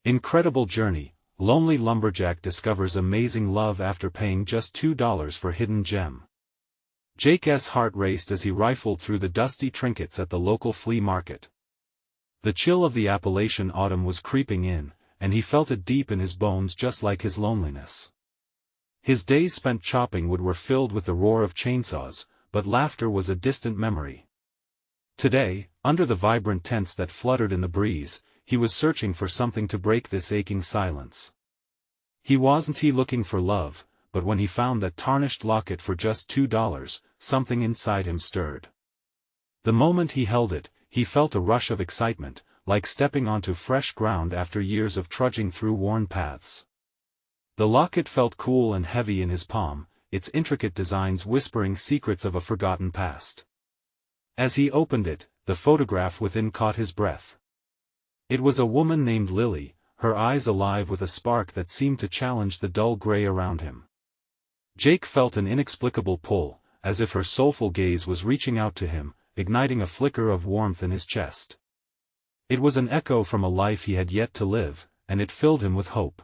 Incredible journey, lonely lumberjack discovers amazing love after paying just $2 for hidden gem. Jake's heart raced as he rifled through the dusty trinkets at the local flea market. The chill of the Appalachian autumn was creeping in, and he felt it deep in his bones just like his loneliness. His days spent chopping wood were filled with the roar of chainsaws, but laughter was a distant memory. Today, under the vibrant tents that fluttered in the breeze, he was searching for something to break this aching silence. He wasn't looking for love, but when he found that tarnished locket for just $2, something inside him stirred. The moment he held it, he felt a rush of excitement, like stepping onto fresh ground after years of trudging through worn paths. The locket felt cool and heavy in his palm, its intricate designs whispering secrets of a forgotten past. As he opened it, the photograph within caught his breath. It was a woman named Lily, her eyes alive with a spark that seemed to challenge the dull gray around him. Jake felt an inexplicable pull, as if her soulful gaze was reaching out to him, igniting a flicker of warmth in his chest. It was an echo from a life he had yet to live, and it filled him with hope.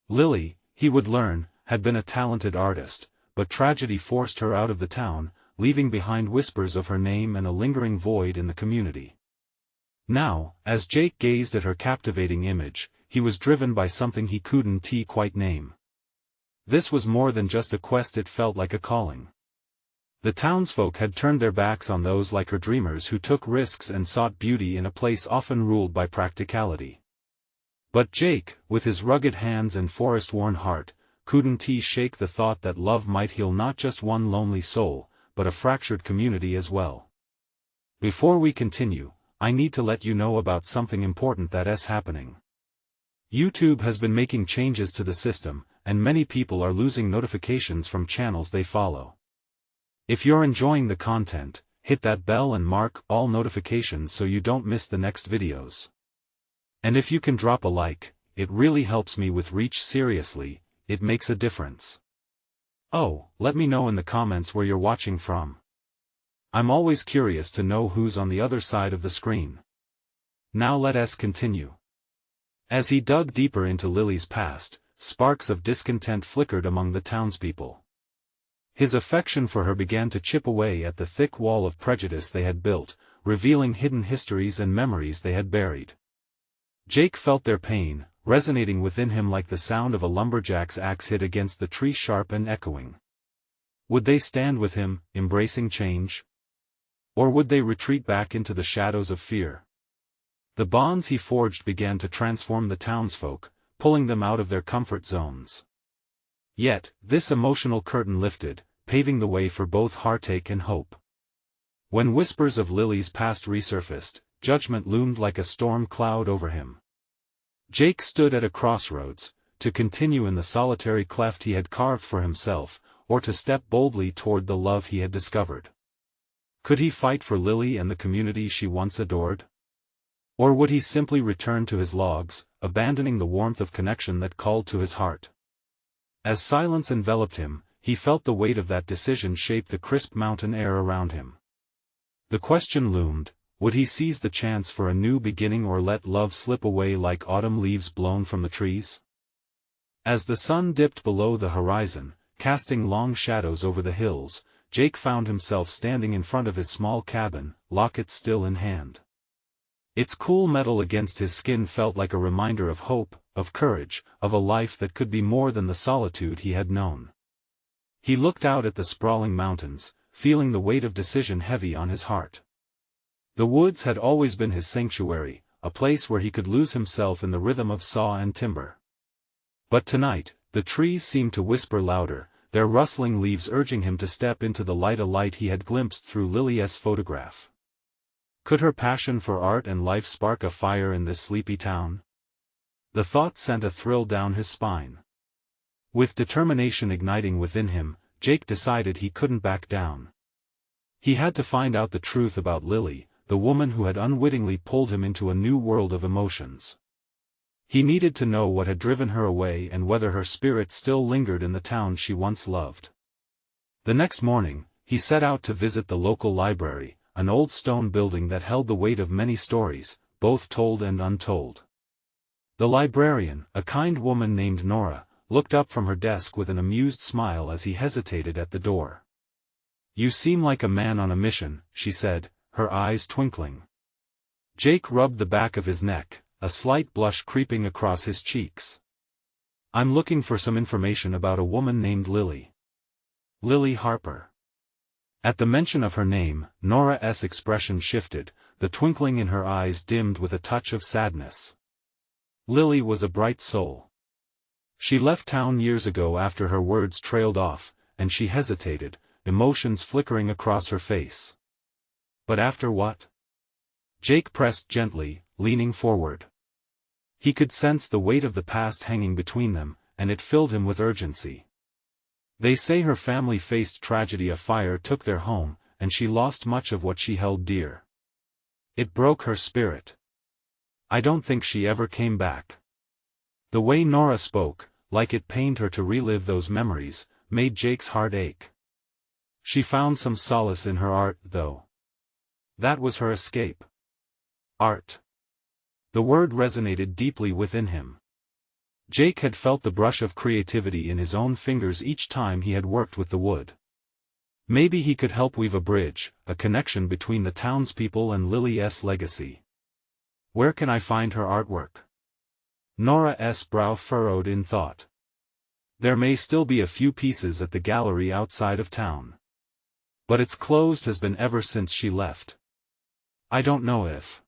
Lily, he would learn, had been a talented artist, but tragedy forced her out of the town, leaving behind whispers of her name and a lingering void in the community. Now, as Jake gazed at her captivating image, he was driven by something he couldn't quite name. This was more than just a quest, it felt like a calling. The townsfolk had turned their backs on those like her dreamers who took risks and sought beauty in a place often ruled by practicality. But Jake, with his rugged hands and forest-worn heart, couldn't shake the thought that love might heal not just one lonely soul, but a fractured community as well. Before we continue, I need to let you know about something important that's happening. YouTube has been making changes to the system, and many people are losing notifications from channels they follow. If you're enjoying the content, hit that bell and mark all notifications so you don't miss the next videos. And if you can drop a like, it really helps me with reach. Seriously, it makes a difference. Oh, let me know in the comments where you're watching from. I'm always curious to know who's on the other side of the screen. Now let us continue. As he dug deeper into Lily's past, sparks of discontent flickered among the townspeople. His affection for her began to chip away at the thick wall of prejudice they had built, revealing hidden histories and memories they had buried. Jake felt their pain, resonating within him like the sound of a lumberjack's axe hit against the tree, sharp and echoing. Would they stand with him, embracing change? Or would they retreat back into the shadows of fear? The bonds he forged began to transform the townsfolk, pulling them out of their comfort zones. Yet, this emotional curtain lifted, paving the way for both heartache and hope. When whispers of Lily's past resurfaced, judgment loomed like a storm cloud over him. Jake stood at a crossroads, to continue in the solitary cleft he had carved for himself, or to step boldly toward the love he had discovered. Could he fight for Lily and the community she once adored? Or would he simply return to his logs, abandoning the warmth of connection that called to his heart? As silence enveloped him, he felt the weight of that decision shape the crisp mountain air around him. The question loomed, would he seize the chance for a new beginning or let love slip away like autumn leaves blown from the trees? As the sun dipped below the horizon, casting long shadows over the hills, Jake found himself standing in front of his small cabin, locket still in hand. Its cool metal against his skin felt like a reminder of hope, of courage, of a life that could be more than the solitude he had known. He looked out at the sprawling mountains, feeling the weight of decision heavy on his heart. The woods had always been his sanctuary, a place where he could lose himself in the rhythm of saw and timber. But tonight, the trees seemed to whisper louder, their rustling leaves urging him to step into the light, a light he had glimpsed through Lily's photograph. Could her passion for art and life spark a fire in this sleepy town? The thought sent a thrill down his spine. With determination igniting within him, Jake decided he couldn't back down. He had to find out the truth about Lily, the woman who had unwittingly pulled him into a new world of emotions. He needed to know what had driven her away and whether her spirit still lingered in the town she once loved. The next morning, he set out to visit the local library, an old stone building that held the weight of many stories, both told and untold. The librarian, a kind woman named Nora, looked up from her desk with an amused smile as he hesitated at the door. "You seem like a man on a mission," she said, her eyes twinkling. Jake rubbed the back of his neck, a slight blush creeping across his cheeks. "I'm looking for some information about a woman named Lily. Lily Harper." At the mention of her name, Nora's expression shifted, the twinkling in her eyes dimmed with a touch of sadness. Lily was a bright soul. She left town years ago after her words trailed off, and she hesitated, emotions flickering across her face. "But after what?" Jake pressed gently, leaning forward. He could sense the weight of the past hanging between them, and it filled him with urgency. "They say her family faced tragedy. A fire took their home, and she lost much of what she held dear. It broke her spirit. I don't think she ever came back." The way Nora spoke, like it pained her to relive those memories, made Jake's heart ache. She found some solace in her art, though. That was her escape. Art. The word resonated deeply within him. Jake had felt the brush of creativity in his own fingers each time he had worked with the wood. Maybe he could help weave a bridge, a connection between the townspeople and Lily's legacy. "Where can I find her artwork?" Nora's brow furrowed in thought. "There may still be a few pieces at the gallery outside of town. But it's closed, has been ever since she left. I don't know if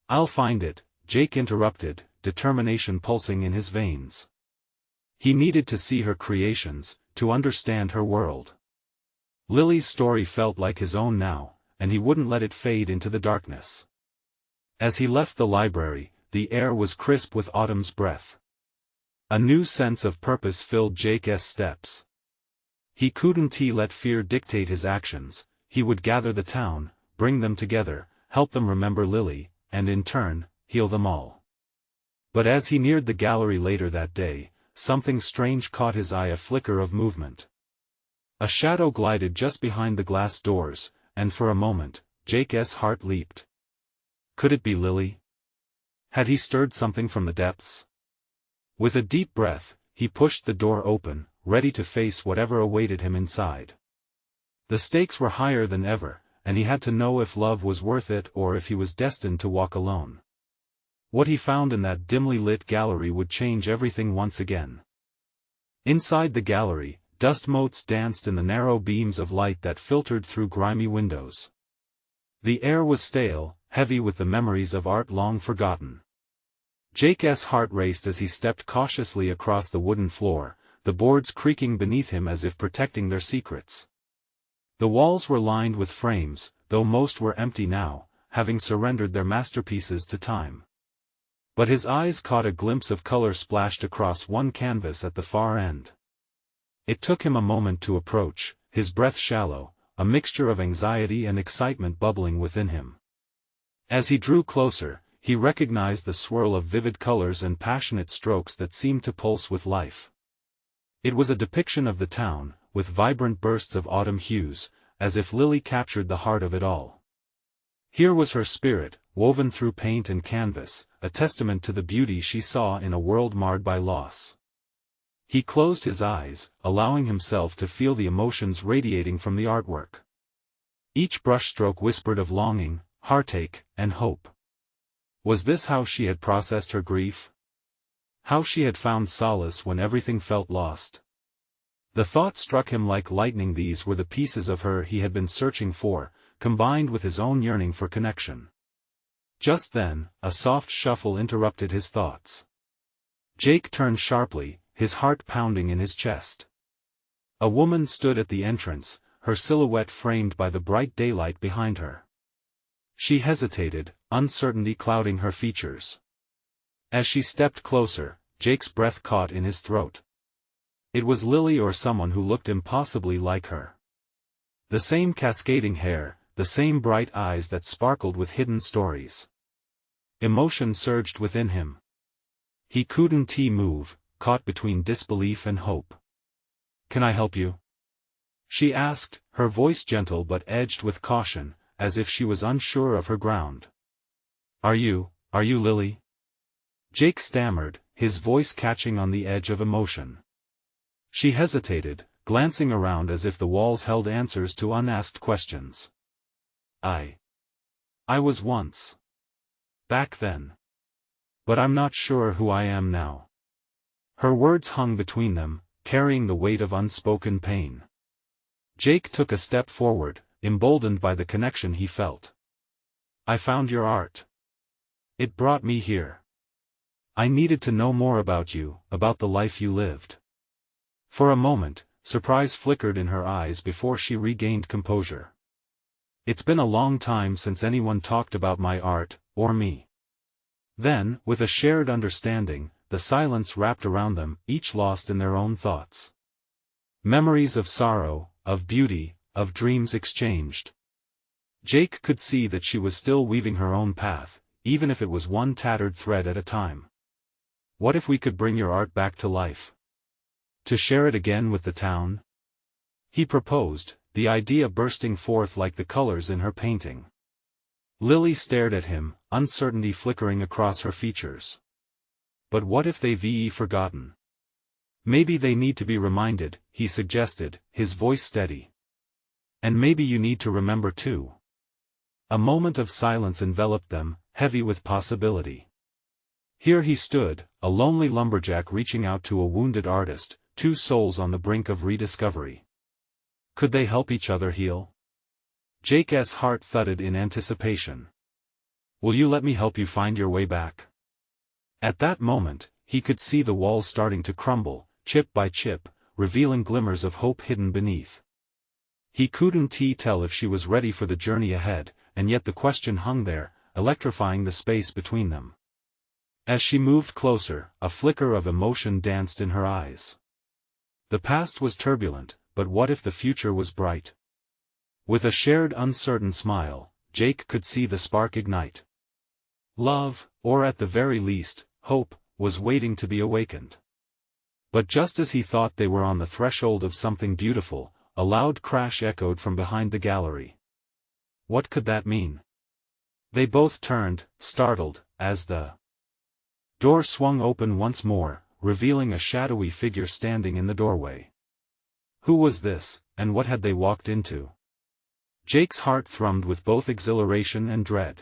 I'll find it," Jake interrupted, determination pulsing in his veins. He needed to see her creations, to understand her world. Lily's story felt like his own now, and he wouldn't let it fade into the darkness. As he left the library, the air was crisp with autumn's breath. A new sense of purpose filled Jake's steps. He couldn't let fear dictate his actions. He would gather the town, bring them together, help them remember Lily, and in turn, heal them all. But as he neared the gallery later that day, something strange caught his eye, a flicker of movement. A shadow glided just behind the glass doors, and for a moment, Jake's heart leaped. Could it be Lily? Had he stirred something from the depths? With a deep breath, he pushed the door open, ready to face whatever awaited him inside. The stakes were higher than ever, and he had to know if love was worth it or if he was destined to walk alone. What he found in that dimly lit gallery would change everything once again. Inside the gallery, dust motes danced in the narrow beams of light that filtered through grimy windows. The air was stale, heavy with the memories of art long forgotten. Jake's heart raced as he stepped cautiously across the wooden floor, the boards creaking beneath him as if protecting their secrets. The walls were lined with frames, though most were empty now, having surrendered their masterpieces to time. But his eyes caught a glimpse of color splashed across one canvas at the far end. It took him a moment to approach, his breath shallow, a mixture of anxiety and excitement bubbling within him. As he drew closer, he recognized the swirl of vivid colors and passionate strokes that seemed to pulse with life. It was a depiction of the town, with vibrant bursts of autumn hues, as if Lily captured the heart of it all. Here was her spirit, woven through paint and canvas, a testament to the beauty she saw in a world marred by loss. He closed his eyes, allowing himself to feel the emotions radiating from the artwork. Each brushstroke whispered of longing, heartache, and hope. Was this how she had processed her grief? How she had found solace when everything felt lost? The thought struck him like lightning. These were the pieces of her he had been searching for, combined with his own yearning for connection. Just then, a soft shuffle interrupted his thoughts. Jake turned sharply, his heart pounding in his chest. A woman stood at the entrance, her silhouette framed by the bright daylight behind her. She hesitated, uncertainty clouding her features. As she stepped closer, Jake's breath caught in his throat. It was Lily, or someone who looked impossibly like her. The same cascading hair, the same bright eyes that sparkled with hidden stories. Emotion surged within him. He couldn't move, caught between disbelief and hope. "Can I help you?" she asked, her voice gentle but edged with caution, as if she was unsure of her ground. Are you Lily?" Jake stammered, his voice catching on the edge of emotion. She hesitated, glancing around as if the walls held answers to unasked questions. I was once. Back then. But I'm not sure who I am now. Her words hung between them, carrying the weight of unspoken pain. Jake took a step forward, emboldened by the connection he felt. I found your art. It brought me here. I needed to know more about you, about the life you lived. For a moment, surprise flickered in her eyes before she regained composure. It's been a long time since anyone talked about my art, or me. Then, with a shared understanding, the silence wrapped around them, each lost in their own thoughts. Memories of sorrow, of beauty, of dreams exchanged. Jake could see that she was still weaving her own path, even if it was one tattered thread at a time. What if we could bring your art back to life? To share it again with the town? He proposed, the idea bursting forth like the colors in her painting. Lily stared at him, uncertainty flickering across her features. But what if they've forgotten? Maybe they need to be reminded, he suggested, his voice steady. And maybe you need to remember too. A moment of silence enveloped them, heavy with possibility. Here he stood, a lonely lumberjack reaching out to a wounded artist, two souls on the brink of rediscovery. Could they help each other heal? Jake's heart thudded in anticipation. Will you let me help you find your way back? At that moment, he could see the walls starting to crumble, chip by chip, revealing glimmers of hope hidden beneath. He couldn't tell if she was ready for the journey ahead, and yet the question hung there, electrifying the space between them. As she moved closer, a flicker of emotion danced in her eyes. The past was turbulent, but what if the future was bright? With a shared uncertain smile, Jake could see the spark ignite. Love, or at the very least, hope, was waiting to be awakened. But just as he thought they were on the threshold of something beautiful, a loud crash echoed from behind the gallery. What could that mean? They both turned, startled, as the door swung open once more, revealing a shadowy figure standing in the doorway. Who was this, and what had they walked into? Jake's heart thrummed with both exhilaration and dread.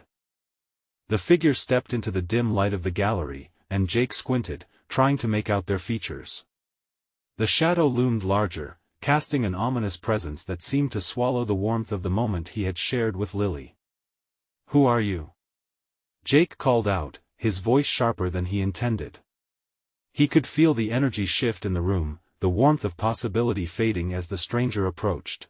The figure stepped into the dim light of the gallery, and Jake squinted, trying to make out their features. The shadow loomed larger, casting an ominous presence that seemed to swallow the warmth of the moment he had shared with Lily. Who are you? Jake called out, his voice sharper than he intended. He could feel the energy shift in the room, the warmth of possibility fading as the stranger approached.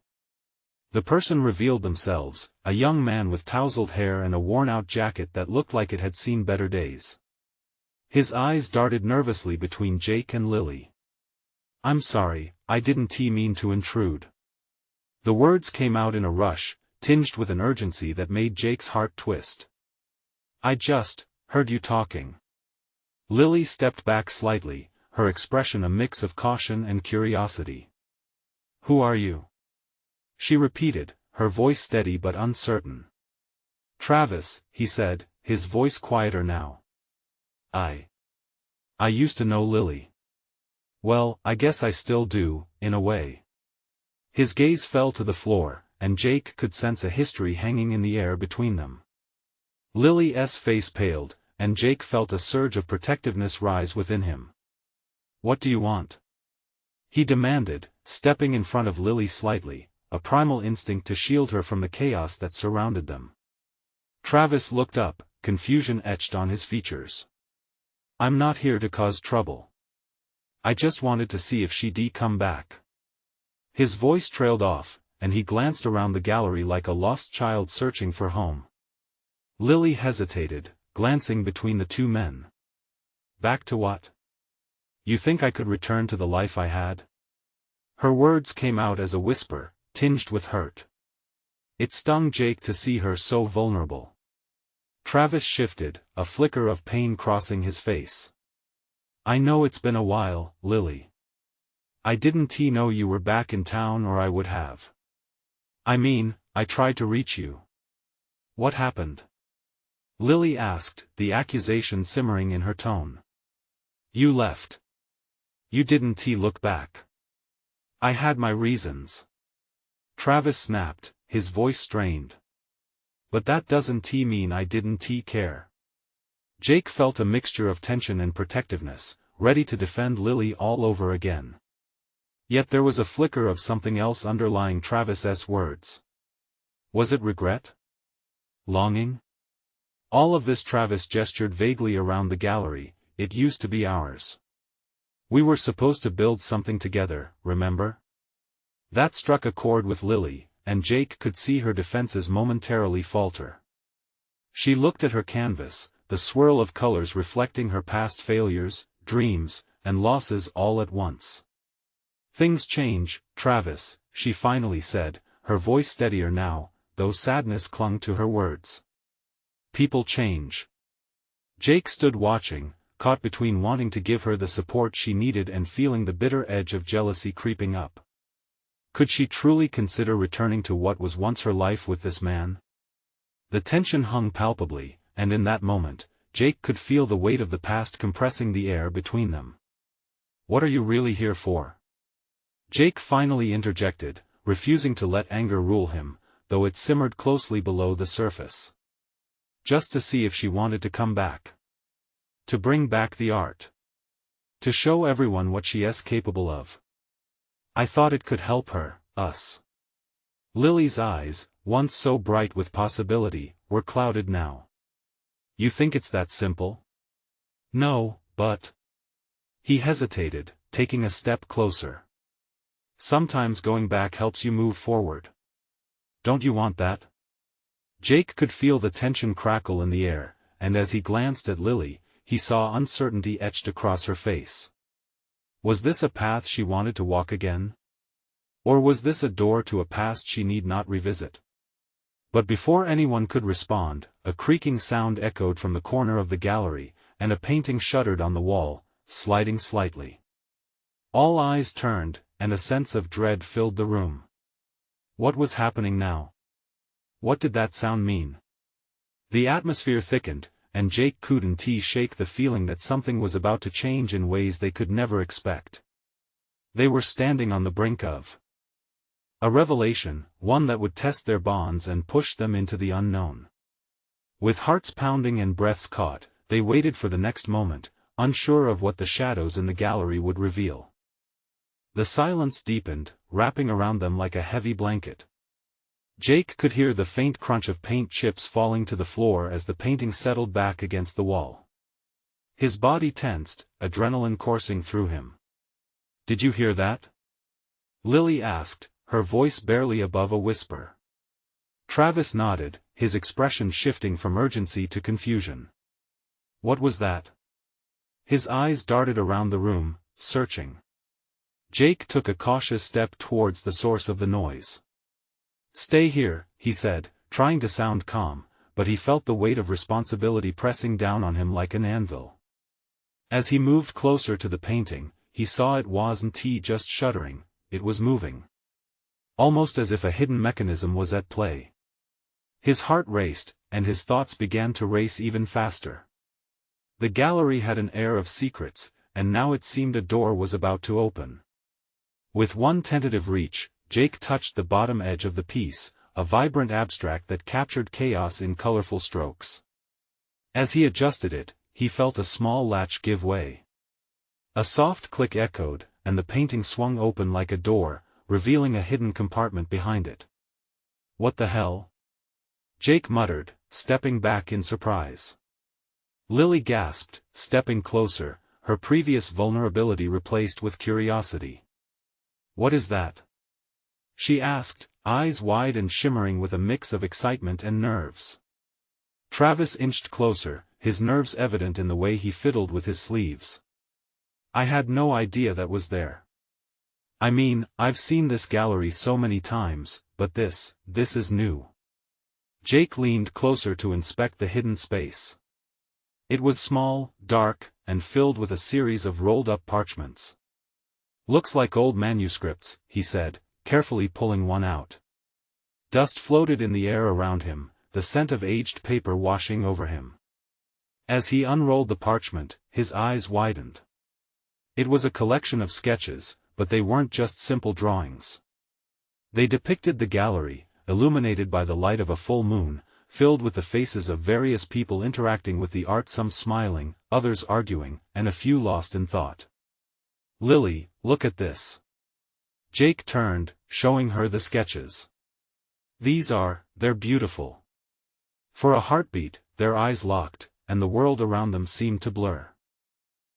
The person revealed themselves, a young man with tousled hair and a worn-out jacket that looked like it had seen better days. His eyes darted nervously between Jake and Lily. I'm sorry, I didn't mean to intrude. The words came out in a rush, tinged with an urgency that made Jake's heart twist. I just heard you talking. Lily stepped back slightly, her expression a mix of caution and curiosity. Who are you? She repeated, her voice steady but uncertain. Travis, he said, his voice quieter now. I used to know Lily. Well, I guess I still do, in a way. His gaze fell to the floor, and Jake could sense a history hanging in the air between them. Lily's face paled, and Jake felt a surge of protectiveness rise within him. What do you want? He demanded, stepping in front of Lily slightly, a primal instinct to shield her from the chaos that surrounded them. Travis looked up, confusion etched on his features. I'm not here to cause trouble. I just wanted to see if she'd come back. His voice trailed off, and he glanced around the gallery like a lost child searching for home. Lily hesitated, glancing between the two men. Back to what? You think I could return to the life I had? Her words came out as a whisper, tinged with hurt. It stung Jake to see her so vulnerable. Travis shifted, a flicker of pain crossing his face. I know it's been a while, Lily. I didn't know you were back in town or I would have. I mean, I tried to reach you. What happened? Lily asked, the accusation simmering in her tone. You left. You didn't look back. I had my reasons. Travis snapped, his voice strained. But that doesn't mean I didn't care. Jake felt a mixture of tension and protectiveness, ready to defend Lily all over again. Yet there was a flicker of something else underlying Travis's words. Was it regret? Longing? All of this. Travis gestured vaguely around the gallery. It used to be ours. We were supposed to build something together, remember? That struck a chord with Lily, and Jake could see her defenses momentarily falter. She looked at her canvas, the swirl of colors reflecting her past failures, dreams, and losses all at once. Things change, Travis, she finally said, her voice steadier now, though sadness clung to her words. People change. Jake stood watching, caught between wanting to give her the support she needed and feeling the bitter edge of jealousy creeping up. Could she truly consider returning to what was once her life with this man? The tension hung palpably, and in that moment, Jake could feel the weight of the past compressing the air between them. What are you really here for? Jake finally interjected, refusing to let anger rule him, though it simmered closely below the surface. Just to see if she wanted to come back. To bring back the art. To show everyone what she is capable of. I thought it could help her, us. Lily's eyes, once so bright with possibility, were clouded now. You think it's that simple? No, but... He hesitated, taking a step closer. Sometimes going back helps you move forward. Don't you want that? Jake could feel the tension crackle in the air, and as he glanced at Lily, he saw uncertainty etched across her face. Was this a path she wanted to walk again? Or was this a door to a past she need not revisit? But before anyone could respond, a creaking sound echoed from the corner of the gallery, and a painting shuddered on the wall, sliding slightly. All eyes turned, and a sense of dread filled the room. What was happening now? What did that sound mean? The atmosphere thickened, and Jake couldn't shake the feeling that something was about to change in ways they could never expect. They were standing on the brink of a revelation, one that would test their bonds and push them into the unknown. With hearts pounding and breaths caught, they waited for the next moment, unsure of what the shadows in the gallery would reveal. The silence deepened, wrapping around them like a heavy blanket. Jake could hear the faint crunch of paint chips falling to the floor as the painting settled back against the wall. His body tensed, adrenaline coursing through him. Did you hear that? Lily asked, her voice barely above a whisper. Travis nodded, his expression shifting from urgency to confusion. What was that? His eyes darted around the room, searching. Jake took a cautious step towards the source of the noise. Stay here, he said, trying to sound calm, but he felt the weight of responsibility pressing down on him like an anvil. As he moved closer to the painting, he saw it wasn't just shuddering, it was moving. Almost as if a hidden mechanism was at play. His heart raced, and his thoughts began to race even faster. The gallery had an air of secrets, and now it seemed a door was about to open. With one tentative reach, Jake touched the bottom edge of the piece, a vibrant abstract that captured chaos in colorful strokes. As he adjusted it, he felt a small latch give way. A soft click echoed, and the painting swung open like a door, revealing a hidden compartment behind it. What the hell? Jake muttered, stepping back in surprise. Lily gasped, stepping closer, her previous vulnerability replaced with curiosity. What is that? She asked, eyes wide and shimmering with a mix of excitement and nerves. Travis inched closer, his nerves evident in the way he fiddled with his sleeves. I had no idea that was there. I mean, I've seen this gallery so many times, but this is new. Jake leaned closer to inspect the hidden space. It was small, dark, and filled with a series of rolled-up parchments. Looks like old manuscripts, he said, carefully pulling one out. Dust floated in the air around him, the scent of aged paper washing over him. As he unrolled the parchment, his eyes widened. It was a collection of sketches, but they weren't just simple drawings. They depicted the gallery, illuminated by the light of a full moon, filled with the faces of various people interacting with the art, some smiling, others arguing, and a few lost in thought. "Lily, look at this." Jake turned, showing her the sketches. "They're beautiful." For a heartbeat, their eyes locked, and the world around them seemed to blur.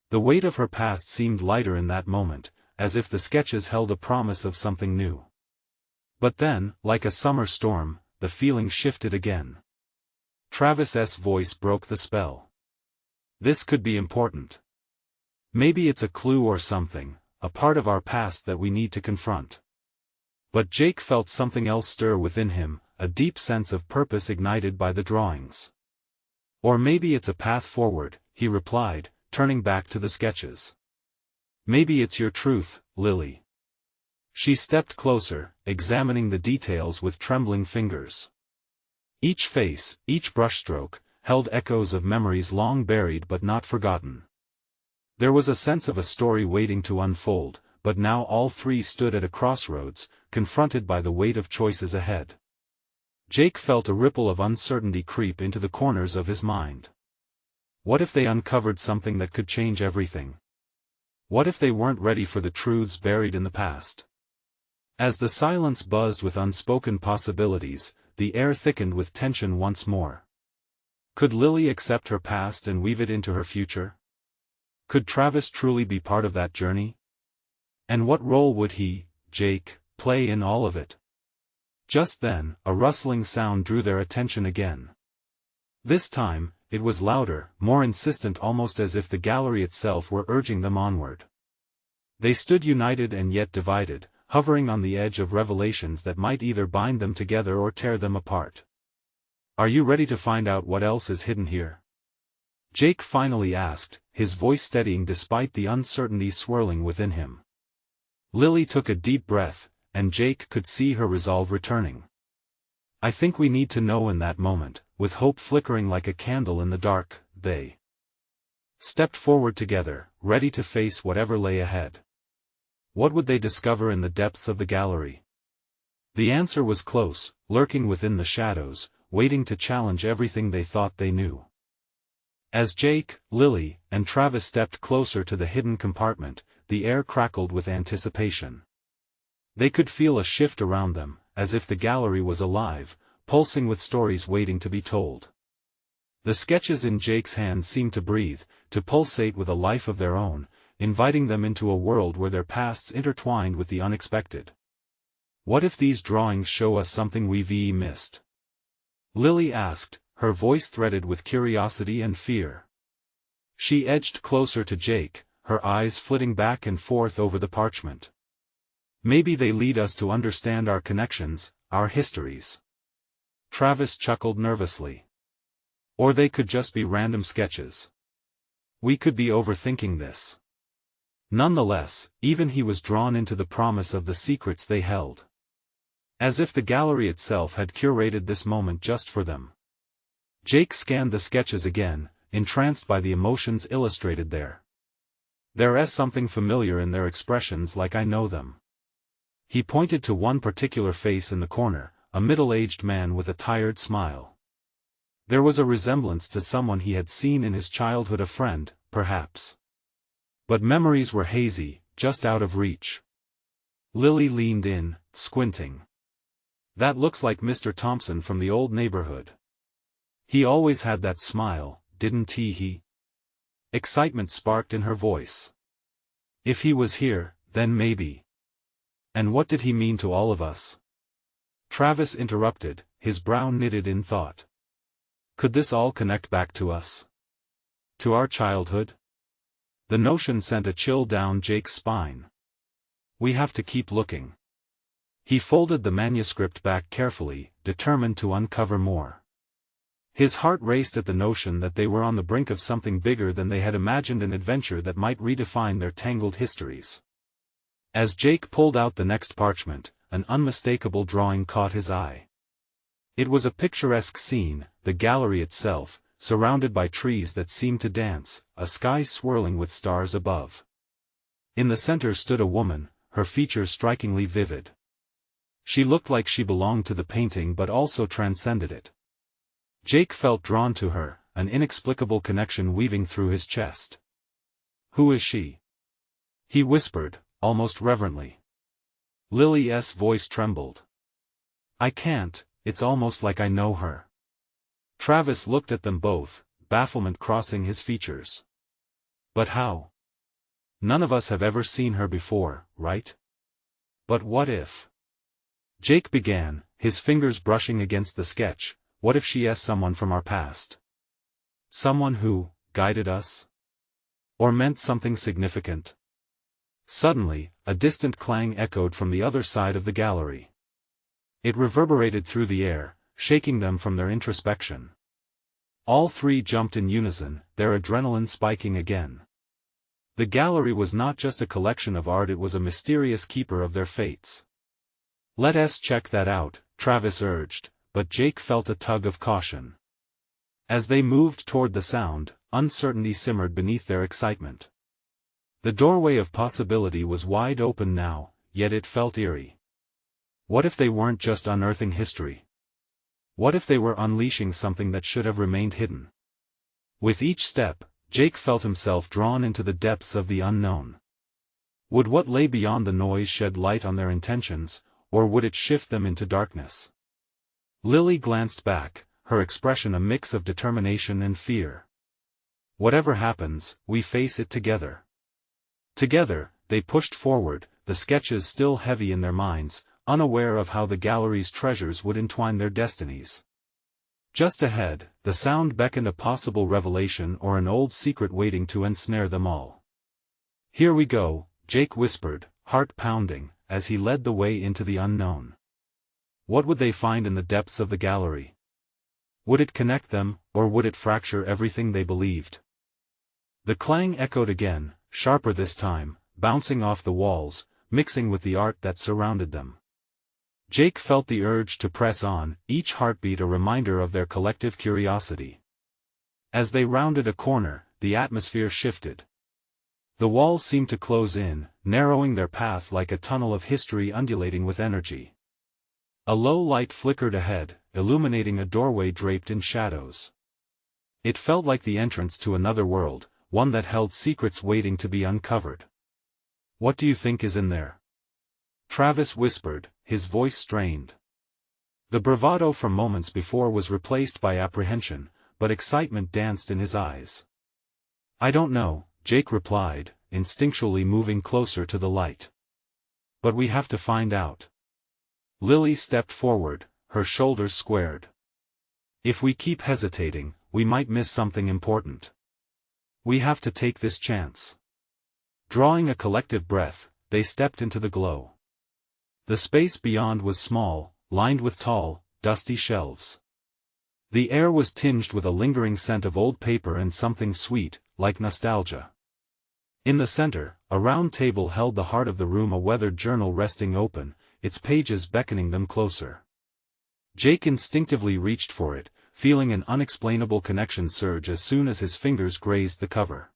The weight of her past seemed lighter in that moment, as if the sketches held a promise of something new. But then, like a summer storm, the feeling shifted again. Travis's voice broke the spell. "This could be important. Maybe it's a clue or something, a part of our past that we need to confront." But Jake felt something else stir within him, a deep sense of purpose ignited by the drawings. "Or maybe it's a path forward," he replied, turning back to the sketches. "Maybe it's your truth, Lily." She stepped closer, examining the details with trembling fingers. Each face, each brushstroke, held echoes of memories long buried but not forgotten. There was a sense of a story waiting to unfold, but now all three stood at a crossroads, confronted by the weight of choices ahead. Jake felt a ripple of uncertainty creep into the corners of his mind. What if they uncovered something that could change everything? What if they weren't ready for the truths buried in the past? As the silence buzzed with unspoken possibilities, the air thickened with tension once more. Could Lily accept her past and weave it into her future? Could Travis truly be part of that journey? And what role would he, Jake, play in all of it? Just then, a rustling sound drew their attention again. This time, it was louder, more insistent, almost as if the gallery itself were urging them onward. They stood united and yet divided, hovering on the edge of revelations that might either bind them together or tear them apart. "Are you ready to find out what else is hidden here?" Jake finally asked, his voice steadying despite the uncertainty swirling within him. Lily took a deep breath, and Jake could see her resolve returning. "I think we need to know." In that moment, with hope flickering like a candle in the dark, they stepped forward together, ready to face whatever lay ahead. What would they discover in the depths of the gallery? The answer was close, lurking within the shadows, waiting to challenge everything they thought they knew. As Jake, Lily, and Travis stepped closer to the hidden compartment, the air crackled with anticipation. They could feel a shift around them, as if the gallery was alive, pulsing with stories waiting to be told. The sketches in Jake's hands seemed to breathe, to pulsate with a life of their own, inviting them into a world where their pasts intertwined with the unexpected. "What if these drawings show us something we've missed?" Lily asked, her voice threaded with curiosity and fear. She edged closer to Jake, her eyes flitting back and forth over the parchment. "Maybe they lead us to understand our connections, our histories." Travis chuckled nervously. "Or they could just be random sketches. We could be overthinking this." Nonetheless, even he was drawn into the promise of the secrets they held. As if the gallery itself had curated this moment just for them. Jake scanned the sketches again, entranced by the emotions illustrated there. "There's something familiar in their expressions, like I know them." He pointed to one particular face in the corner, a middle-aged man with a tired smile. There was a resemblance to someone he had seen in his childhood, a friend, perhaps. But memories were hazy, just out of reach. Lily leaned in, squinting. "That looks like Mr. Thompson from the old neighborhood. He always had that smile, didn't he?" Excitement sparked in her voice. "If he was here, then maybe." "And what did he mean to all of us?" Travis interrupted, his brow knitted in thought. "Could this all connect back to us? To our childhood?" The notion sent a chill down Jake's spine. "We have to keep looking." He folded the manuscript back carefully, determined to uncover more. His heart raced at the notion that they were on the brink of something bigger than they had imagined, an adventure that might redefine their tangled histories. As Jake pulled out the next parchment, an unmistakable drawing caught his eye. It was a picturesque scene, the gallery itself, surrounded by trees that seemed to dance, a sky swirling with stars above. In the center stood a woman, her features strikingly vivid. She looked like she belonged to the painting but also transcended it. Jake felt drawn to her, an inexplicable connection weaving through his chest. "Who is she?" he whispered, almost reverently. Lily's voice trembled. "I can't, it's almost like I know her." Travis looked at them both, bafflement crossing his features. "But how? None of us have ever seen her before, right? But what if?" Jake began, his fingers brushing against the sketch. "What if she is someone from our past? Someone who guided us? Or meant something significant?" Suddenly, a distant clang echoed from the other side of the gallery. It reverberated through the air, shaking them from their introspection. All three jumped in unison, their adrenaline spiking again. The gallery was not just a collection of art, it was a mysterious keeper of their fates. "Let us check that out," Travis urged, but Jake felt a tug of caution. As they moved toward the sound, uncertainty simmered beneath their excitement. The doorway of possibility was wide open now, yet it felt eerie. What if they weren't just unearthing history? What if they were unleashing something that should have remained hidden? With each step, Jake felt himself drawn into the depths of the unknown. Would what lay beyond the noise shed light on their intentions, or would it shift them into darkness? Lily glanced back, her expression a mix of determination and fear. "Whatever happens, we face it together." Together, they pushed forward, the sketches still heavy in their minds, unaware of how the gallery's treasures would entwine their destinies. Just ahead, the sound beckoned a possible revelation or an old secret waiting to ensnare them all. "Here we go," Jake whispered, heart pounding, as he led the way into the unknown. What would they find in the depths of the gallery? Would it connect them, or would it fracture everything they believed? The clang echoed again, sharper this time, bouncing off the walls, mixing with the art that surrounded them. Jake felt the urge to press on, each heartbeat a reminder of their collective curiosity. As they rounded a corner, the atmosphere shifted. The walls seemed to close in, narrowing their path like a tunnel of history undulating with energy. A low light flickered ahead, illuminating a doorway draped in shadows. It felt like the entrance to another world, one that held secrets waiting to be uncovered. "What do you think is in there?" Travis whispered, his voice strained. The bravado from moments before was replaced by apprehension, but excitement danced in his eyes. "I don't know," Jake replied, instinctually moving closer to the light. "But we have to find out." Lily stepped forward, her shoulders squared. "If we keep hesitating, we might miss something important. We have to take this chance." Drawing a collective breath, they stepped into the glow. The space beyond was small, lined with tall, dusty shelves. The air was tinged with a lingering scent of old paper and something sweet, like nostalgia. In the center, a round table held the heart of the room, a weathered journal resting open, its pages beckoning them closer. Jake instinctively reached for it, feeling an unexplainable connection surge as soon as his fingers grazed the cover.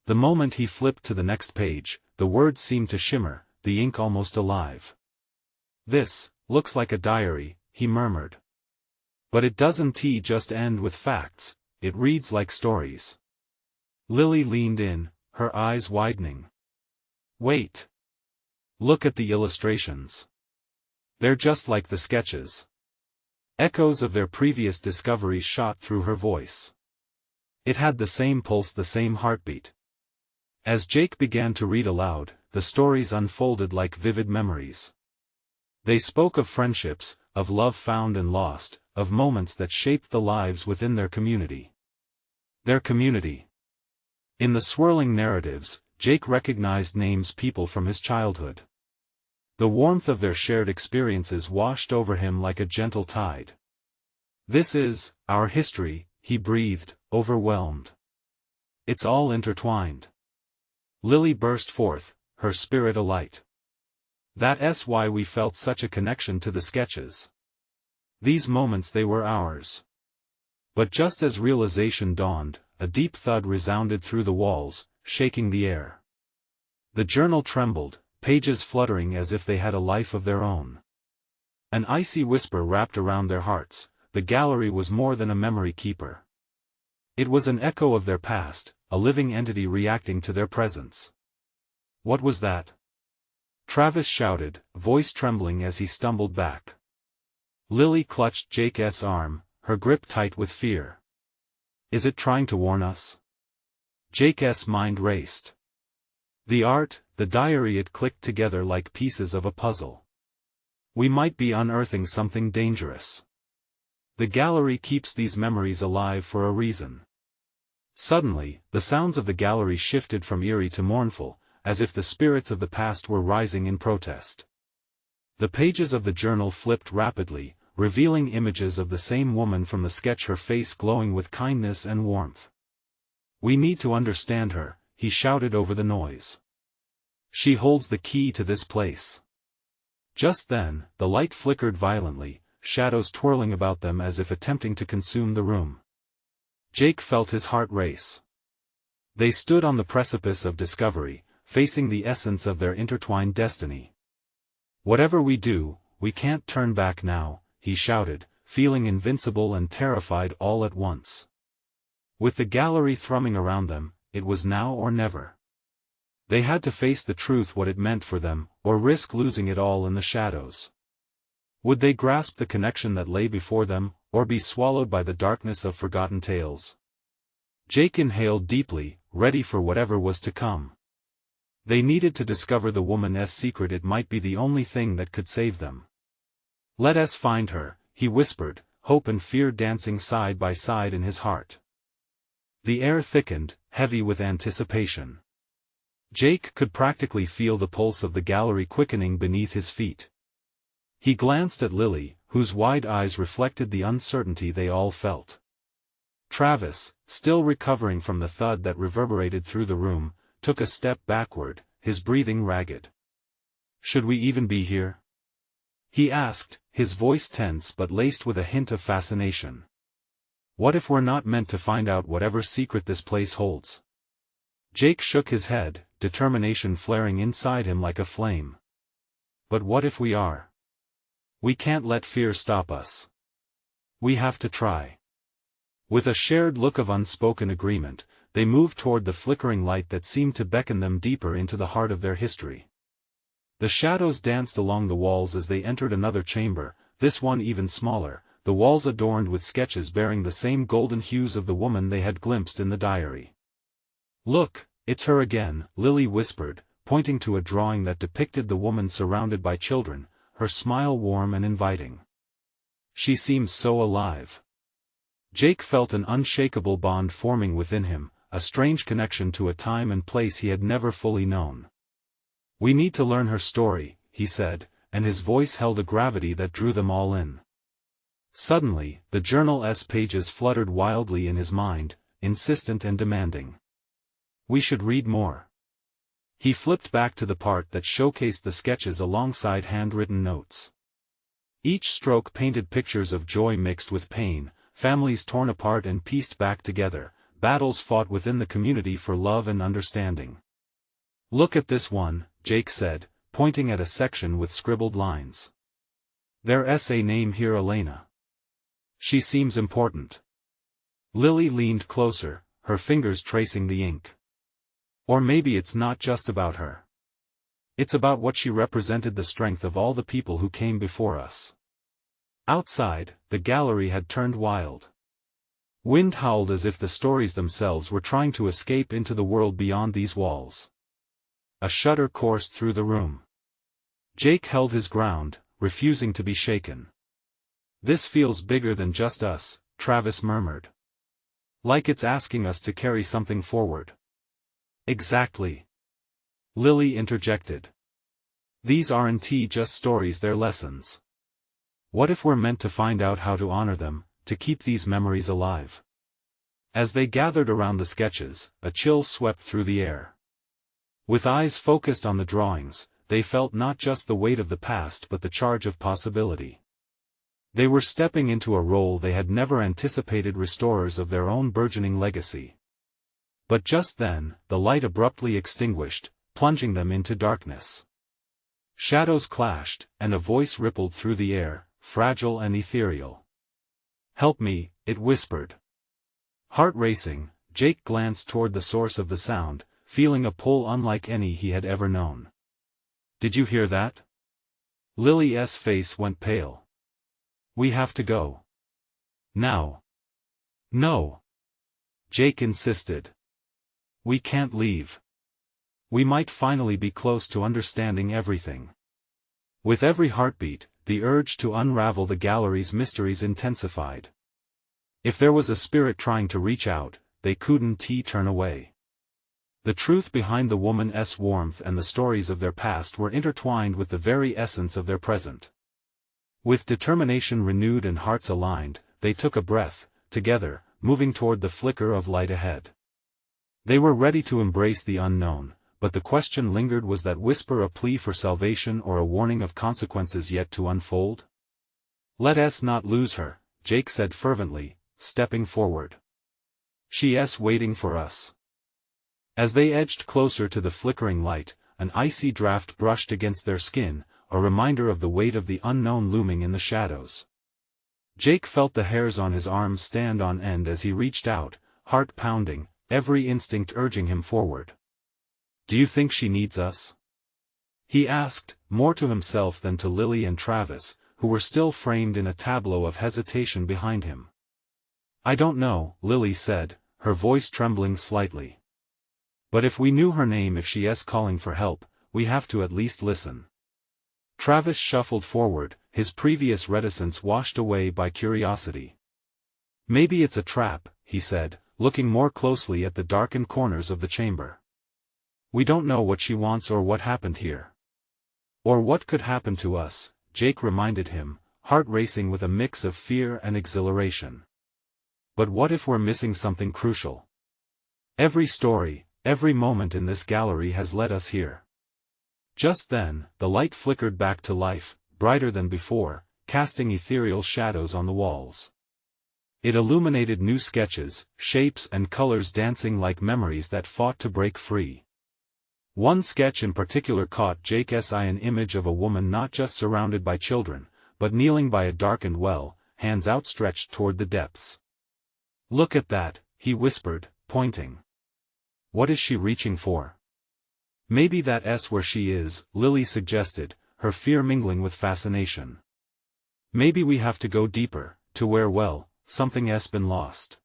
The moment he flipped to the next page, the words seemed to shimmer, the ink almost alive. "This looks like a diary," he murmured. "But it doesn't just end with facts, it reads like stories." Lily leaned in, her eyes widening. "Wait. Look at the illustrations. They're just like the sketches." Echoes of their previous discoveries shot through her voice. It had the same pulse, the same heartbeat. As Jake began to read aloud, the stories unfolded like vivid memories. They spoke of friendships, of love found and lost, of moments that shaped the lives within their community. Their community. In the swirling narratives, Jake recognized names, people from his childhood. The warmth of their shared experiences washed over him like a gentle tide. "This is our history," he breathed, overwhelmed. "It's all intertwined." Lily burst forth, her spirit alight. "That's why we felt such a connection to the sketches. These moments they were ours. But just as realization dawned, a deep thud resounded through the walls, shaking the air. The journal trembled, pages fluttering as if they had a life of their own. An icy whisper wrapped around their hearts. The gallery was more than a memory keeper. It was an echo of their past, a living entity reacting to their presence. What was that? Travis shouted, voice trembling as he stumbled back. Lily clutched Jake's arm, her grip tight with fear. Is it trying to warn us? Jake's mind raced. The art, the diary, it clicked together like pieces of a puzzle. We might be unearthing something dangerous. The gallery keeps these memories alive for a reason. Suddenly, the sounds of the gallery shifted from eerie to mournful, as if the spirits of the past were rising in protest. The pages of the journal flipped rapidly, revealing images of the same woman from the sketch, her face glowing with kindness and warmth. We need to understand her, he shouted over the noise. She holds the key to this place. Just then, the light flickered violently, shadows twirling about them as if attempting to consume the room. Jake felt his heart race. They stood on the precipice of discovery, facing the essence of their intertwined destiny. Whatever we do, we can't turn back now, he shouted, feeling invincible and terrified all at once. With the gallery thrumming around them, it was now or never. They had to face the truth, what it meant for them, or risk losing it all in the shadows. Would they grasp the connection that lay before them, or be swallowed by the darkness of forgotten tales? Jake inhaled deeply, ready for whatever was to come. They needed to discover the woman's secret. It might be the only thing that could save them. Let us find her, he whispered, hope and fear dancing side by side in his heart. The air thickened, heavy with anticipation. Jake could practically feel the pulse of the gallery quickening beneath his feet. He glanced at Lily, whose wide eyes reflected the uncertainty they all felt. Travis, still recovering from the thud that reverberated through the room, took a step backward, his breathing ragged. Should we even be here? He asked, his voice tense but laced with a hint of fascination. What if we're not meant to find out whatever secret this place holds? Jake shook his head, determination flaring inside him like a flame. But what if we are? We can't let fear stop us. We have to try. With a shared look of unspoken agreement, they moved toward the flickering light that seemed to beckon them deeper into the heart of their history. The shadows danced along the walls as they entered another chamber, this one even smaller, the walls adorned with sketches bearing the same golden hues of the woman they had glimpsed in the diary. Look, it's her again, Lily whispered, pointing to a drawing that depicted the woman surrounded by children, her smile warm and inviting. She seems so alive. Jake felt an unshakable bond forming within him, a strange connection to a time and place he had never fully known. We need to learn her story, he said, and his voice held a gravity that drew them all in. Suddenly, the journal's pages fluttered wildly in his mind, insistent and demanding. We should read more. He flipped back to the part that showcased the sketches alongside handwritten notes. Each stroke painted pictures of joy mixed with pain, families torn apart and pieced back together, battles fought within the community for love and understanding. Look at this one, Jake said, pointing at a section with scribbled lines. Their essay name here, Elena. She seems important. Lily leaned closer, her fingers tracing the ink. Or maybe it's not just about her. It's about what she represented, the strength of all the people who came before us. Outside, the gallery had turned wild. Wind howled as if the stories themselves were trying to escape into the world beyond these walls. A shudder coursed through the room. Jake held his ground, refusing to be shaken. This feels bigger than just us, Travis murmured. Like it's asking us to carry something forward. Exactly. Lily interjected. These aren't just stories, they're lessons. What if we're meant to find out how to honor them, to keep these memories alive? As they gathered around the sketches, a chill swept through the air. With eyes focused on the drawings, they felt not just the weight of the past but the charge of possibility. They were stepping into a role they had never anticipated, restorers of their own burgeoning legacy. But just then, the light abruptly extinguished, plunging them into darkness. Shadows clashed, and a voice rippled through the air, fragile and ethereal. "Help me," it whispered. Heart racing, Jake glanced toward the source of the sound, feeling a pull unlike any he had ever known. "Did you hear that?" Lily's face went pale. "We have to go. Now." "No." Jake insisted. "We can't leave. We might finally be close to understanding everything." With every heartbeat, the urge to unravel the gallery's mysteries intensified. If there was a spirit trying to reach out, they couldn't turn away. The truth behind the woman's warmth and the stories of their past were intertwined with the very essence of their present. With determination renewed and hearts aligned, they took a breath, together, moving toward the flicker of light ahead. They were ready to embrace the unknown, but the question lingered: was that whisper a plea for salvation or a warning of consequences yet to unfold? "Let us not lose her," Jake said fervently, stepping forward. "She's waiting for us." As they edged closer to the flickering light, an icy draft brushed against their skin, a reminder of the weight of the unknown looming in the shadows. Jake felt the hairs on his arms stand on end as he reached out, heart pounding, every instinct urging him forward. "Do you think she needs us?" he asked, more to himself than to Lily and Travis, who were still framed in a tableau of hesitation behind him. "I don't know," Lily said, her voice trembling slightly. "But if we knew her name, if she's calling for help, we have to at least listen." Travis shuffled forward, his previous reticence washed away by curiosity. "Maybe it's a trap," he said, looking more closely at the darkened corners of the chamber. "We don't know what she wants or what happened here. Or what could happen to us," Jake reminded him, heart racing with a mix of fear and exhilaration. "But what if we're missing something crucial? Every story, every moment in this gallery has led us here." Just then, the light flickered back to life, brighter than before, casting ethereal shadows on the walls. It illuminated new sketches, shapes and colors dancing like memories that fought to break free. One sketch in particular caught Jake's eye, an image of a woman not just surrounded by children, but kneeling by a darkened well, hands outstretched toward the depths. "Look at that," he whispered, pointing. "What is she reaching for?" "Maybe that's where she is," Lily suggested, her fear mingling with fascination. "Maybe we have to go deeper, to where, well, something's been lost."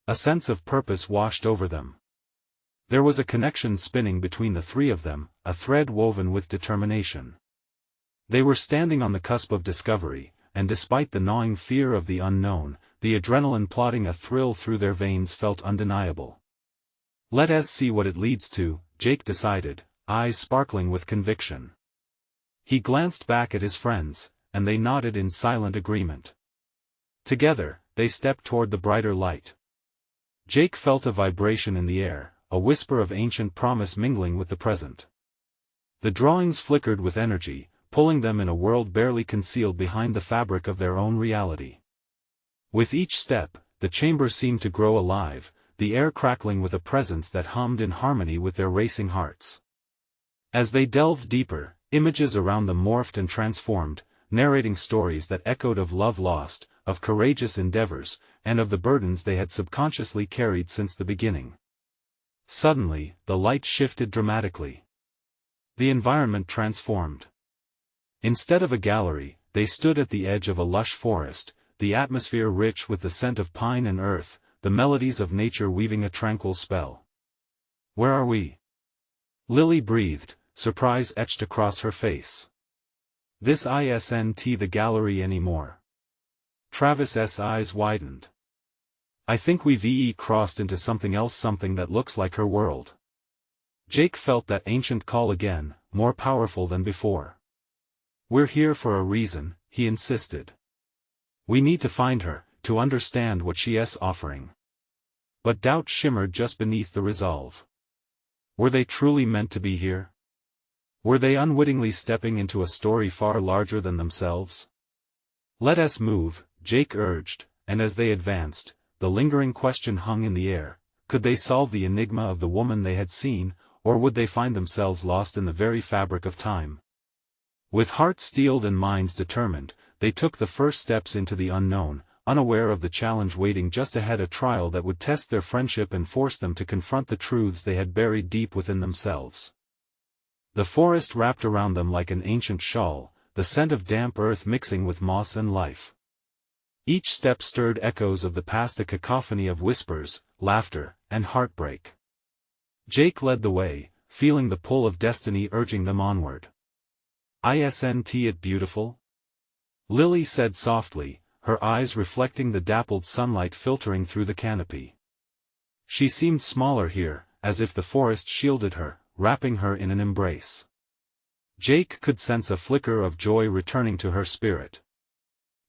A sense of purpose washed over them. There was a connection spinning between the three of them, a thread woven with determination. They were standing on the cusp of discovery, and despite the gnawing fear of the unknown, the adrenaline plodding a thrill through their veins felt undeniable. "Let us see what it leads to," Jake decided, eyes sparkling with conviction. He glanced back at his friends, and they nodded in silent agreement. Together, they stepped toward the brighter light. Jake felt a vibration in the air, a whisper of ancient promise mingling with the present. The drawings flickered with energy, pulling them in a world barely concealed behind the fabric of their own reality. With each step, the chamber seemed to grow alive, the air crackling with a presence that hummed in harmony with their racing hearts. As they delved deeper, images around them morphed and transformed, narrating stories that echoed of love lost, of courageous endeavors, and of the burdens they had subconsciously carried since the beginning. Suddenly, the light shifted dramatically. The environment transformed. Instead of a gallery, they stood at the edge of a lush forest, the atmosphere rich with the scent of pine and earth, the melodies of nature weaving a tranquil spell. "Where are we?" Lily breathed, surprise etched across her face. "This isn't the gallery anymore." Travis's eyes widened. "I think we've crossed into something else, something that looks like her world." Jake felt that ancient call again, more powerful than before. "We're here for a reason," he insisted. "We need to find her, to understand what she's offering." But doubt shimmered just beneath the resolve. Were they truly meant to be here? Were they unwittingly stepping into a story far larger than themselves? "Let us move," Jake urged, and as they advanced, the lingering question hung in the air: could they solve the enigma of the woman they had seen, or would they find themselves lost in the very fabric of time? With hearts steeled and minds determined, they took the first steps into the unknown, unaware of the challenge waiting just ahead, a trial that would test their friendship and force them to confront the truths they had buried deep within themselves. The forest wrapped around them like an ancient shawl, the scent of damp earth mixing with moss and life. Each step stirred echoes of the past, a cacophony of whispers, laughter, and heartbreak. Jake led the way, feeling the pull of destiny urging them onward. "Isn't it beautiful?" Lily said softly, her eyes reflecting the dappled sunlight filtering through the canopy. She seemed smaller here, as if the forest shielded her, wrapping her in an embrace. Jake could sense a flicker of joy returning to her spirit.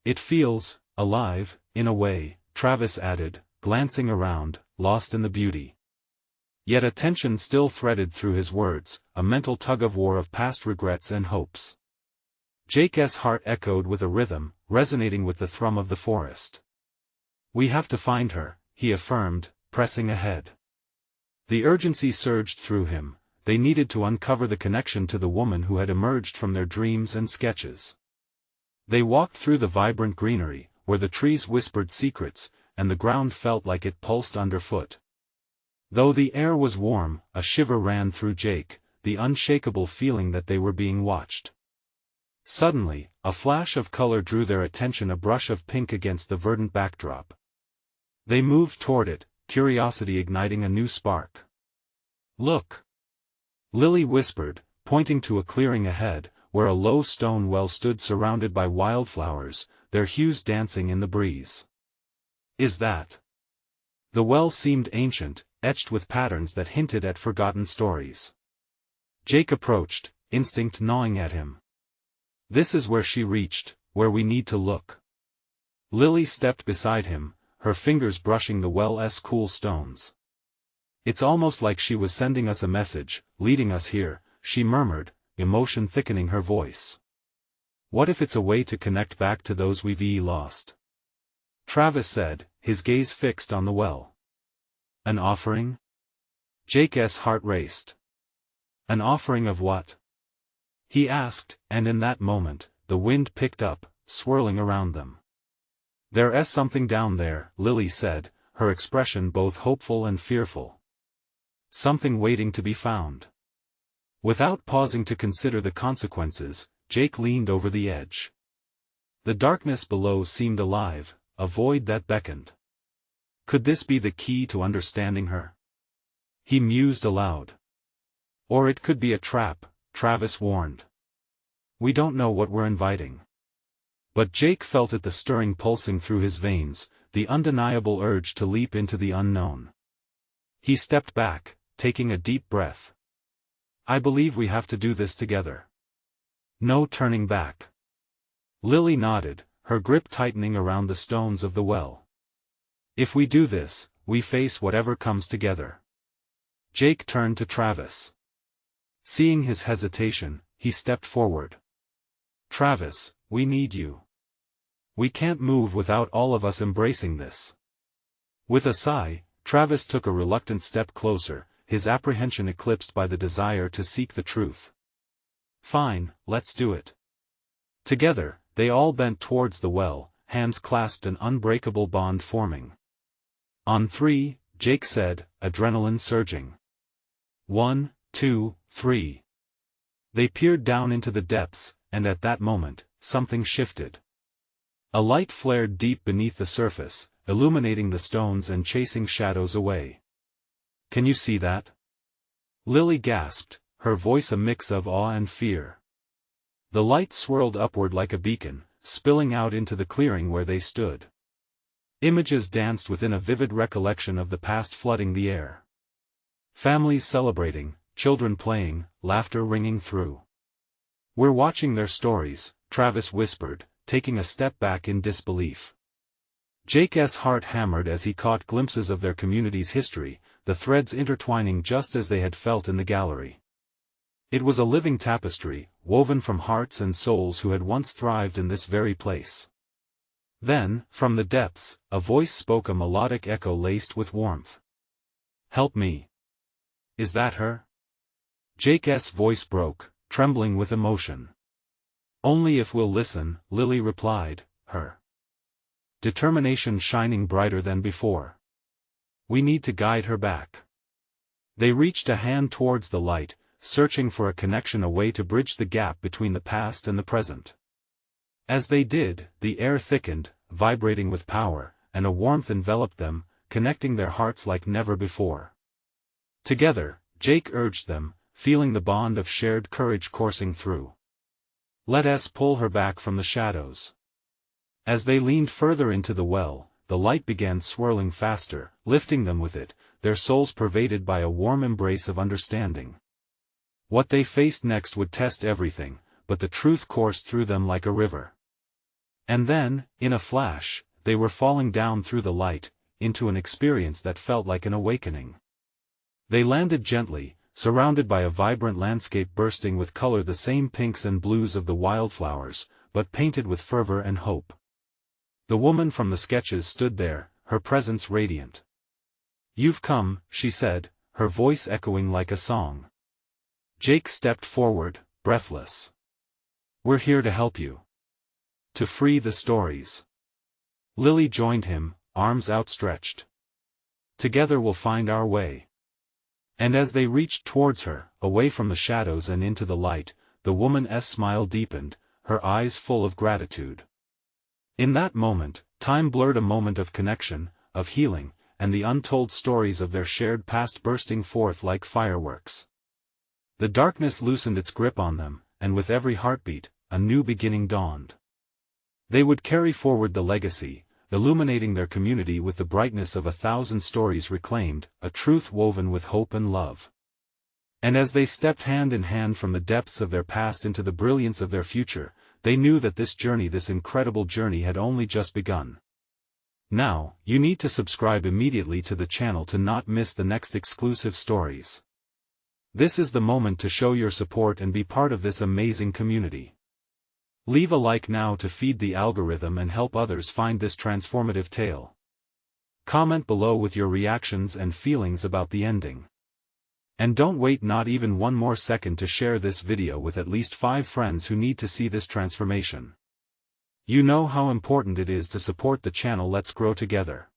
"It feels alive, in a way," Travis added, glancing around, lost in the beauty. Yet a tension still threaded through his words, a mental tug-of-war of past regrets and hopes. Jake's heart echoed with a rhythm, resonating with the thrum of the forest. "We have to find her," he affirmed, pressing ahead. The urgency surged through him. They needed to uncover the connection to the woman who had emerged from their dreams and sketches. They walked through the vibrant greenery, where the trees whispered secrets, and the ground felt like it pulsed underfoot. Though the air was warm, a shiver ran through Jake, the unshakable feeling that they were being watched. Suddenly, a flash of color drew their attention, a brush of pink against the verdant backdrop. They moved toward it, curiosity igniting a new spark. "Look!" Lily whispered, pointing to a clearing ahead, where a low stone well stood surrounded by wildflowers, their hues dancing in the breeze. "Is that?" The well seemed ancient, etched with patterns that hinted at forgotten stories. Jake approached, instinct gnawing at him. "This is where she reached, where we need to look." Lily stepped beside him, her fingers brushing the well's cool stones. "It's almost like she was sending us a message, leading us here," she murmured, emotion thickening her voice. "What if it's a way to connect back to those we've lost?" Travis said, his gaze fixed on the well. "An offering?" Jake's heart raced. "An offering of what?" he asked, and in that moment, the wind picked up, swirling around them. "There's something down there," Lily said, her expression both hopeful and fearful. "Something waiting to be found." Without pausing to consider the consequences, Jake leaned over the edge. The darkness below seemed alive, a void that beckoned. Could this be the key to understanding her? He mused aloud. Or it could be a trap, Travis warned. "We don't know what we're inviting." But Jake felt it, the stirring pulsing through his veins, the undeniable urge to leap into the unknown. He stepped back, taking a deep breath. "I believe we have to do this together. No turning back." Lily nodded, her grip tightening around the stones of the well. "If we do this, we face whatever comes together." Jake turned to Travis. Seeing his hesitation, he stepped forward. "Travis, we need you. We can't move without all of us embracing this." With a sigh, Travis took a reluctant step closer, his apprehension eclipsed by the desire to seek the truth. "Fine, let's do it." Together, they all bent towards the well, hands clasped, an unbreakable bond forming. "On three," Jake said, adrenaline surging. 1, 2, 3. They peered down into the depths, and at that moment, something shifted. A light flared deep beneath the surface, illuminating the stones and chasing shadows away. "Can you see that?" Lily gasped, her voice a mix of awe and fear. The light swirled upward like a beacon, spilling out into the clearing where they stood. Images danced within, a vivid recollection of the past flooding the air. Families celebrating, children playing, laughter ringing through. "We're watching their stories," Travis whispered, taking a step back in disbelief. Jake's heart hammered as he caught glimpses of their community's history, the threads intertwining just as they had felt in the gallery. It was a living tapestry, woven from hearts and souls who had once thrived in this very place. Then, from the depths, a voice spoke, a melodic echo laced with warmth. "Help me. Is that her?" Jake's voice broke, trembling with emotion. "Only if we'll listen," Lily replied, her determination shining brighter than before. "We need to guide her back." They reached a hand towards the light, searching for a connection, a way to bridge the gap between the past and the present. As they did, the air thickened, vibrating with power, and a warmth enveloped them, connecting their hearts like never before. Together, Jake urged them, feeling the bond of shared courage coursing through. "Let us pull her back from the shadows." As they leaned further into the well, the light began swirling faster, lifting them with it, their souls pervaded by a warm embrace of understanding. What they faced next would test everything, but the truth coursed through them like a river. And then, in a flash, they were falling down through the light, into an experience that felt like an awakening. They landed gently, surrounded by a vibrant landscape bursting with color, the same pinks and blues of the wildflowers, but painted with fervor and hope. The woman from the sketches stood there, her presence radiant. "You've come," she said, her voice echoing like a song. Jake stepped forward, breathless. "We're here to help you. To free the stories." Lily joined him, arms outstretched. "Together we'll find our way." And as they reached towards her, away from the shadows and into the light, the woman's smile deepened, her eyes full of gratitude. In that moment, time blurred, a moment of connection, of healing, and the untold stories of their shared past bursting forth like fireworks. The darkness loosened its grip on them, and with every heartbeat, a new beginning dawned. They would carry forward the legacy, illuminating their community with the brightness of 1,000 stories reclaimed, a truth woven with hope and love. And as they stepped hand in hand from the depths of their past into the brilliance of their future, they knew that this journey, this incredible journey, had only just begun. Now, you need to subscribe immediately to the channel to not miss the next exclusive stories. This is the moment to show your support and be part of this amazing community. Leave a like now to feed the algorithm and help others find this transformative tale. Comment below with your reactions and feelings about the ending. And don't wait not even one more second to share this video with at least 5 friends who need to see this transformation. You know how important it is to support the channel. Let's grow together.